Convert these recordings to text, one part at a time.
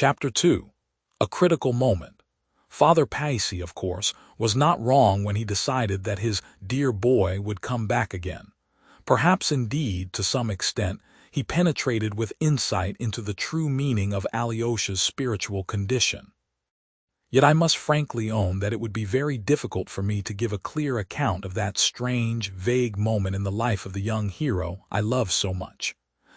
Chapter 2. A Critical Moment. Father Paisi, of course, was not wrong when he decided that his dear boy would come back again. Perhaps indeed, to some extent, he penetrated with insight into the true meaning of Alyosha's spiritual condition. Yet I must frankly own that it would be very difficult for me to give a clear account of that strange, vague moment in the life of the young hero I love so much.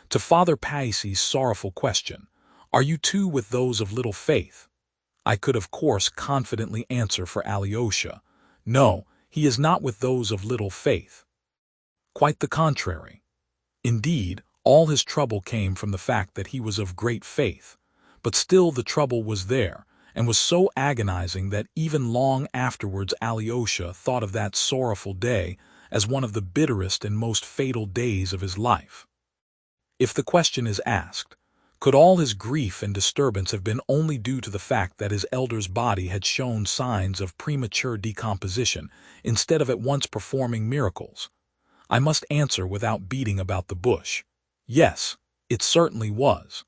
To Father Paisi's sorrowful question, "Are you too with those of little faith?" I could of course confidently answer for Alyosha, "No, he is not with those of little faith." Quite the contrary. Indeed, all his trouble came from the fact that he was of great faith, but still the trouble was there, and was so agonizing that even long afterwards Alyosha thought of that sorrowful day as one of the bitterest and most fatal days of his life. If the question is asked, could all his grief and disturbance have been only due to the fact that his elder's body had shown signs of premature decomposition instead of at once performing miracles? I must answer without beating about the bush. Yes, it certainly was.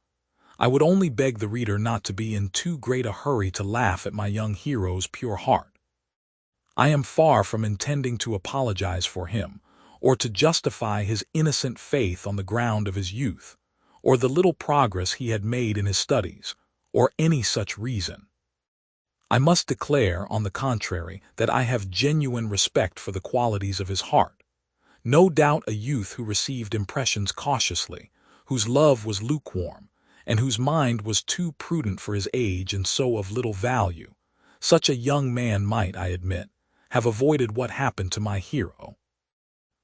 I would only beg the reader not to be in too great a hurry to laugh at my young hero's pure heart. I am far from intending to apologize for him, or to justify his innocent faith on the ground of his youth, or the little progress he had made in his studies, or any such reason. I must declare, on the contrary, that I have genuine respect for the qualities of his heart. No doubt a youth who received impressions cautiously, whose love was lukewarm, and whose mind was too prudent for his age and so of little value, such a young man might, I admit, have avoided what happened to my hero.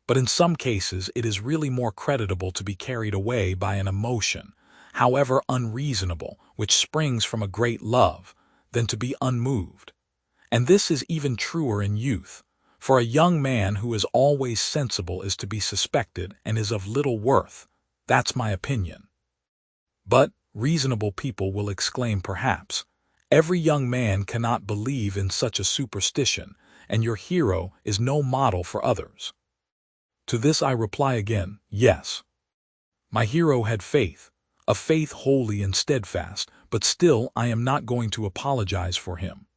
But in some cases it is really more creditable to be carried away by an emotion, however unreasonable, which springs from a great love, than to be unmoved. And this is even truer in youth, for a young man who is always sensible is to be suspected and is of little worth. That's my opinion. But reasonable people will exclaim perhaps, every young man cannot believe in such a superstition, and your hero is no model for others. To this I reply again, yes. My hero had faith, a faith holy and steadfast, but still I am not going to apologize for him.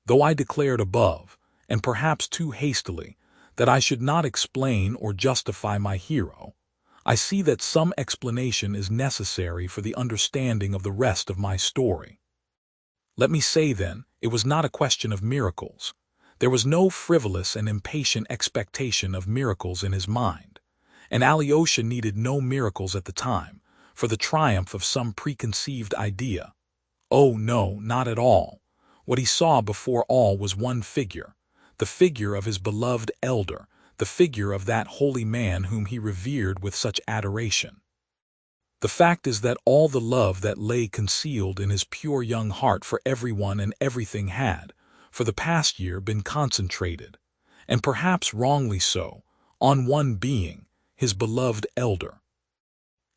Though I declared above, and perhaps too hastily, that I should not explain or justify my hero, I see that some explanation is necessary for the understanding of the rest of my story. Let me say then, it was not a question of miracles. There was no frivolous and impatient expectation of miracles in his mind, and Alyosha needed no miracles at the time, for the triumph of some preconceived idea. Oh no, not at all. What he saw before all was one figure, the figure of his beloved elder, the figure of that holy man whom he revered with such adoration. The fact is that all the love that lay concealed in his pure young heart for everyone and everything had, for the past year, been concentrated, and perhaps wrongly so, on one being, his beloved elder.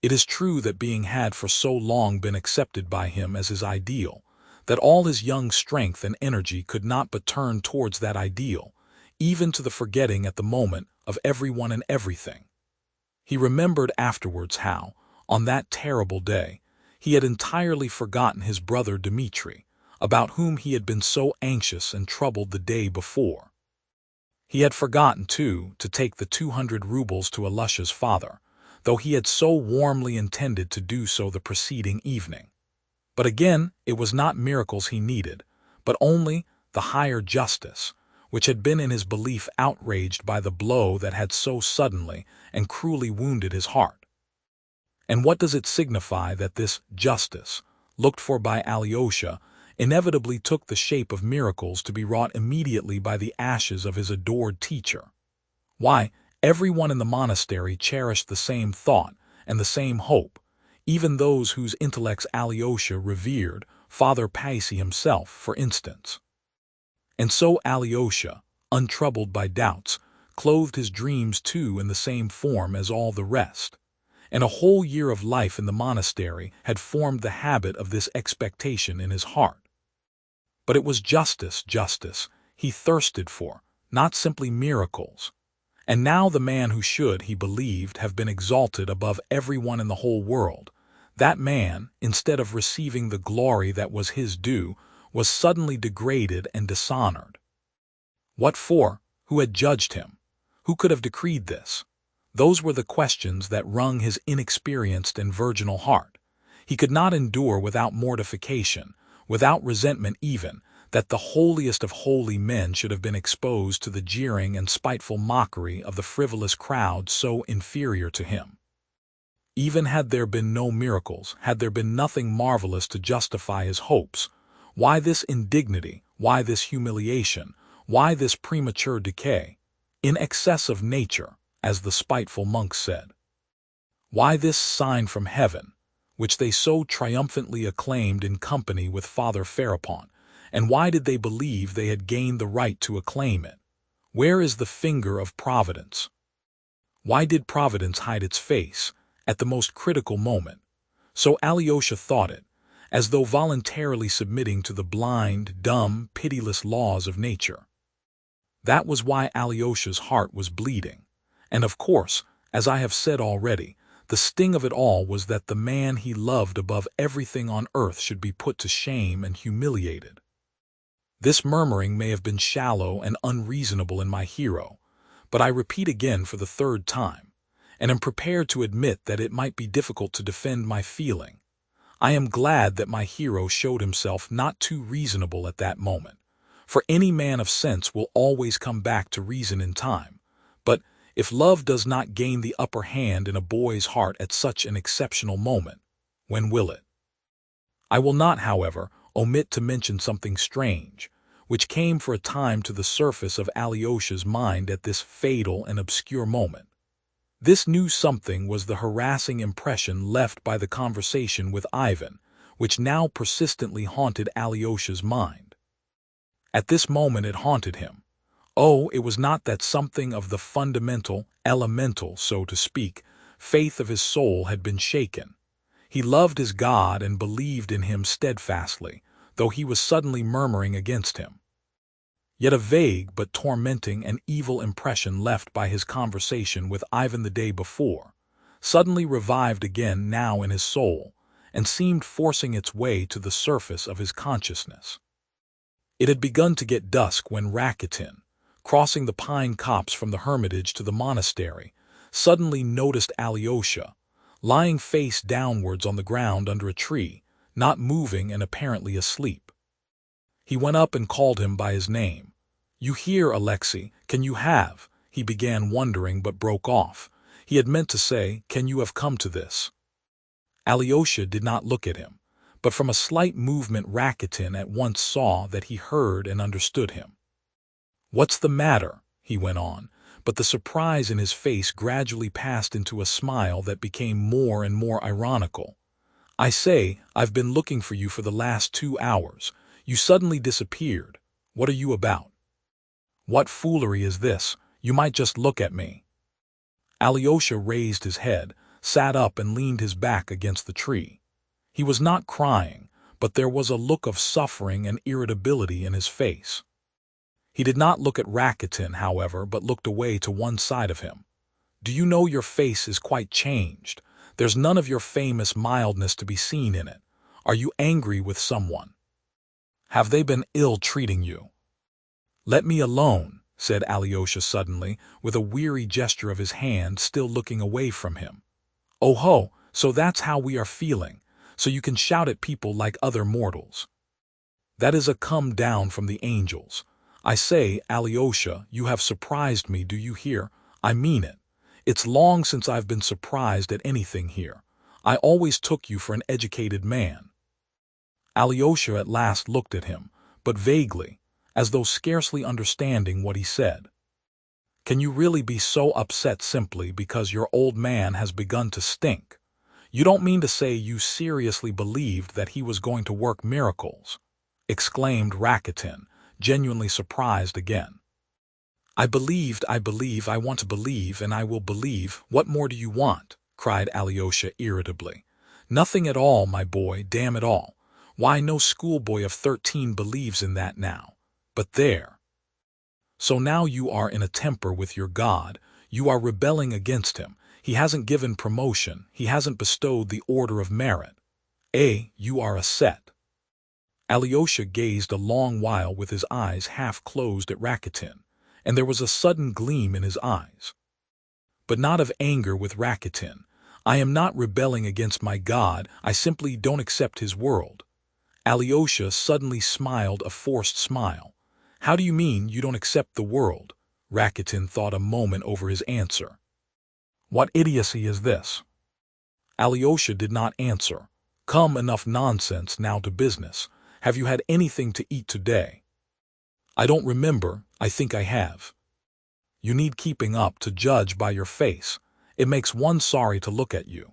It is true that being had for so long been accepted by him as his ideal, that all his young strength and energy could not but turn towards that ideal, even to the forgetting at the moment of everyone and everything. He remembered afterwards how, on that terrible day, he had entirely forgotten his brother Dmitri, about whom he had been so anxious and troubled the day before. He had forgotten, too, to take the 200 rubles to Alyosha's father, though he had so warmly intended to do so the preceding evening. But again, it was not miracles he needed, but only the higher justice, which had been in his belief outraged by the blow that had so suddenly and cruelly wounded his heart. And what does it signify that this justice, looked for by Alyosha, inevitably took the shape of miracles to be wrought immediately by the ashes of his adored teacher? Why, everyone in the monastery cherished the same thought and the same hope, even those whose intellects Alyosha revered, Father Paisi himself, for instance. And so Alyosha, untroubled by doubts, clothed his dreams too in the same form as all the rest, and a whole year of life in the monastery had formed the habit of this expectation in his heart. But it was justice he thirsted for, not simply miracles. And now the man who should, he believed, have been exalted above everyone in the whole world, That man, instead of receiving the glory that was his due, was suddenly degraded and dishonored. What for? Who had judged him? Who could have decreed this? Those were the questions that wrung his inexperienced and virginal heart. He could not endure without mortification, without resentment even, that the holiest of holy men should have been exposed to the jeering and spiteful mockery of the frivolous crowd so inferior to him. Even had there been no miracles, had there been nothing marvelous to justify his hopes, why this indignity, why this humiliation, why this premature decay, in excess of nature, as the spiteful monks said? Why this sign from heaven, which they so triumphantly acclaimed in company with Father Pharopon, and why did they believe they had gained the right to acclaim it? Where is the finger of Providence? Why did Providence hide its face at the most critical moment? So Alyosha thought it, as though voluntarily submitting to the blind, dumb, pitiless laws of nature. That was why Alyosha's heart was bleeding. And of course, as I have said already, the sting of it all was that the man he loved above everything on earth should be put to shame and humiliated. This murmuring may have been shallow and unreasonable in my hero, but I repeat again for the third time, and am prepared to admit that it might be difficult to defend my feeling. I am glad that my hero showed himself not too reasonable at that moment, for any man of sense will always come back to reason in time. But if love does not gain the upper hand in a boy's heart at such an exceptional moment, when will it? I will not, however, omit to mention something strange, which came for a time to the surface of Alyosha's mind at this fatal and obscure moment. This new something was the harassing impression left by the conversation with Ivan, which now persistently haunted Alyosha's mind. At this moment it haunted him. Oh, it was not that something of the fundamental, elemental, so to speak, faith of his soul had been shaken. He loved his God and believed in him steadfastly, though he was suddenly murmuring against him. Yet a vague but tormenting and evil impression left by his conversation with Ivan the day before suddenly revived again now in his soul and seemed forcing its way to the surface of his consciousness. It had begun to get dusk when Rakitin, crossing the pine copse from the hermitage to the monastery, suddenly noticed Alyosha, lying face downwards on the ground under a tree, not moving and apparently asleep. He went up and called him by his name. "You here, Alexei? Can you have?" He began wondering but broke off. He had meant to say, "Can you have come to this?" Alyosha did not look at him, but from a slight movement Rakitin at once saw that he heard and understood him. "What's the matter?" he went on, but the surprise in his face gradually passed into a smile that became more and more ironical. "I say, I've been looking for you for the last 2 hours. You suddenly disappeared. What are you about? What foolery is this? You might just look at me." Alyosha raised his head, sat up and leaned his back against the tree. He was not crying, but there was a look of suffering and irritability in his face. He did not look at Rakitin, however, but looked away to one side of him. "Do you know your face is quite changed? There's none of your famous mildness to be seen in it. Are you angry with someone? Have they been ill-treating you?" "Let me alone," said Alyosha suddenly, with a weary gesture of his hand, still looking away from him. "Oh ho, so that's how we are feeling, so you can shout at people like other mortals. That is a come down from the angels. I say, Alyosha, you have surprised me, do you hear? I mean it. It's long since I've been surprised at anything here. I always took you for an educated man." Alyosha at last looked at him, but vaguely, as though scarcely understanding what he said. "Can you really be so upset simply because your old man has begun to stink? You don't mean to say you seriously believed that he was going to work miracles?" exclaimed Rakitin, genuinely surprised again. I believe, I want to believe, and I will believe. What more do you want?" cried Alyosha irritably. "Nothing at all, my boy, damn it all. Why, no schoolboy of 13 believes in that now. But there. So now you are in a temper with your God, you are rebelling against him. He hasn't given promotion, he hasn't bestowed the Order of Merit. You are a set. Alyosha gazed a long while with his eyes half closed at Rakitin, and there was a sudden gleam in his eyes. But not of anger with Rakitin. I am not rebelling against my God, I simply don't accept his world. Alyosha suddenly smiled a forced smile. How do you mean you don't accept the world? Rakitin thought a moment over his answer. What idiocy is this? Alyosha did not answer. Come, enough nonsense, now to business. Have you had anything to eat today? I don't remember, I think I have. You need keeping up, to judge by your face. It makes one sorry to look at you.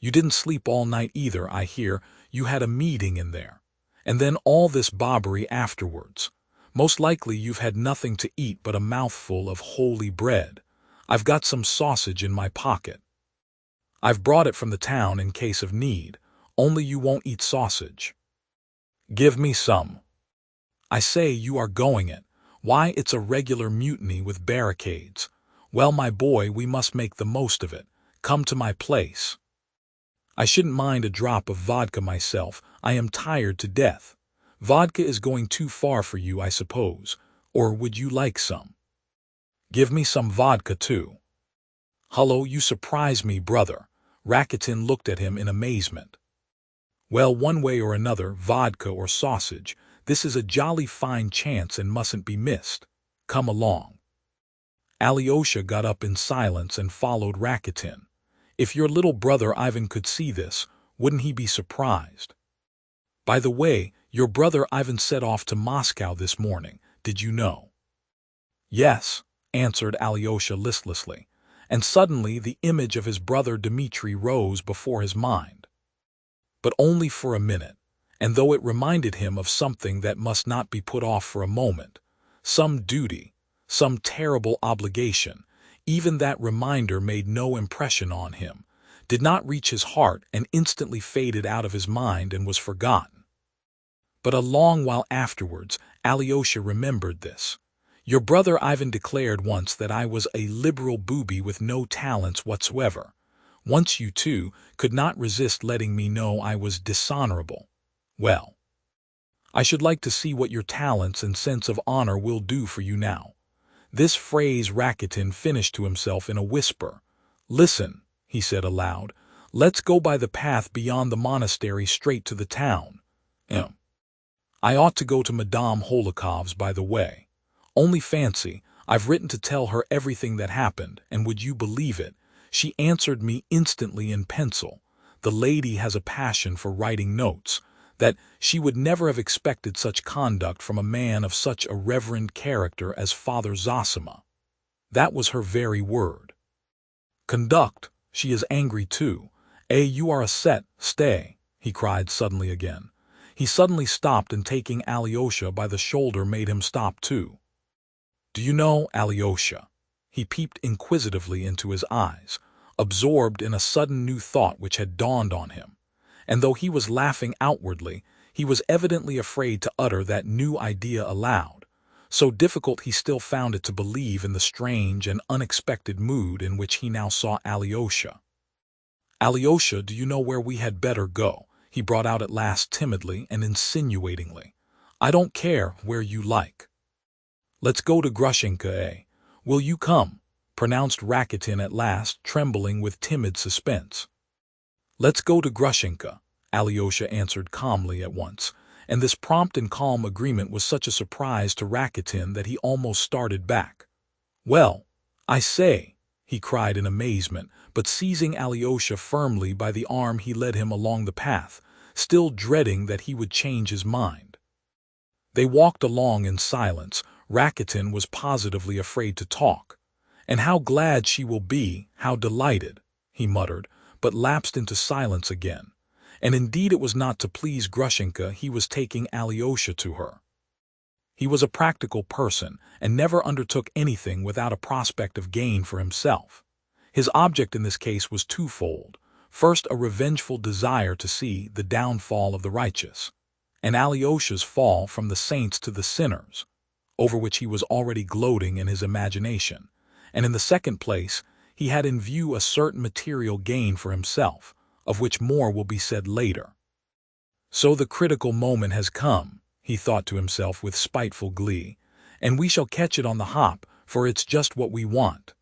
You didn't sleep all night either, I hear. You had a meeting in there. And then all this bobbery afterwards. Most likely you've had nothing to eat but a mouthful of holy bread. I've got some sausage in my pocket. I've brought it from the town in case of need, only you won't eat sausage. Give me some. I say, you are going it. Why, it's a regular mutiny with barricades. Well, my boy, we must make the most of it. Come to my place. I shouldn't mind a drop of vodka myself. I am tired to death. Vodka is going too far for you, I suppose. Or would you like some? Give me some vodka, too. Hullo, you surprise me, brother. Rakitin looked at him in amazement. Well, one way or another, vodka or sausage, this is a jolly fine chance and mustn't be missed. Come along. Alyosha got up in silence and followed Rakitin. If your little brother Ivan could see this, wouldn't he be surprised? By the way, your brother Ivan set off to Moscow this morning, did you know? Yes, answered Alyosha listlessly, and suddenly the image of his brother Dmitri rose before his mind. But only for a minute, and though it reminded him of something that must not be put off for a moment, some duty, some terrible obligation, even that reminder made no impression on him, did not reach his heart and instantly faded out of his mind and was forgotten. But a long while afterwards, Alyosha remembered this. Your brother Ivan declared once that I was a liberal booby with no talents whatsoever. Once you, too, could not resist letting me know I was dishonorable. Well, I should like to see what your talents and sense of honor will do for you now. This phrase Rakitin finished to himself in a whisper. Listen, he said aloud, let's go by the path beyond the monastery straight to the town. I ought to go to Madame Holokov's, by the way. Only fancy, I've written to tell her everything that happened, and would you believe it? She answered me instantly in pencil. The lady has a passion for writing notes, that she would never have expected such conduct from a man of such a reverend character as Father Zosima. That was her very word. Conduct, she is angry too. You are a set, stay, he cried suddenly again. He suddenly stopped and taking Alyosha by the shoulder made him stop too. Do you know, Alyosha? He peeped inquisitively into his eyes, absorbed in a sudden new thought which had dawned on him. And though he was laughing outwardly, he was evidently afraid to utter that new idea aloud. So difficult he still found it to believe in the strange and unexpected mood in which he now saw Alyosha. Alyosha, do you know where we had better go? He brought out at last timidly and insinuatingly. I don't care where you like. Let's go to Grushenka, Will you come? Pronounced Rakitin at last, trembling with timid suspense. Let's go to Grushenka, Alyosha answered calmly at once, and this prompt and calm agreement was such a surprise to Rakitin that he almost started back. Well, I say, he cried in amazement, but seizing Alyosha firmly by the arm he led him along the path, still dreading that he would change his mind. They walked along in silence. Rakitin was positively afraid to talk. And how glad she will be, how delighted, he muttered, but lapsed into silence again. And indeed it was not to please Grushenka he was taking Alyosha to her. He was a practical person, and never undertook anything without a prospect of gain for himself. His object in this case was twofold. First, a revengeful desire to see the downfall of the righteous, and Alyosha's fall from the saints to the sinners, over which he was already gloating in his imagination. And in the second place, He had in view a certain material gain for himself, of which more will be said later. So the critical moment has come, he thought to himself with spiteful glee, and we shall catch it on the hop, for it's just what we want.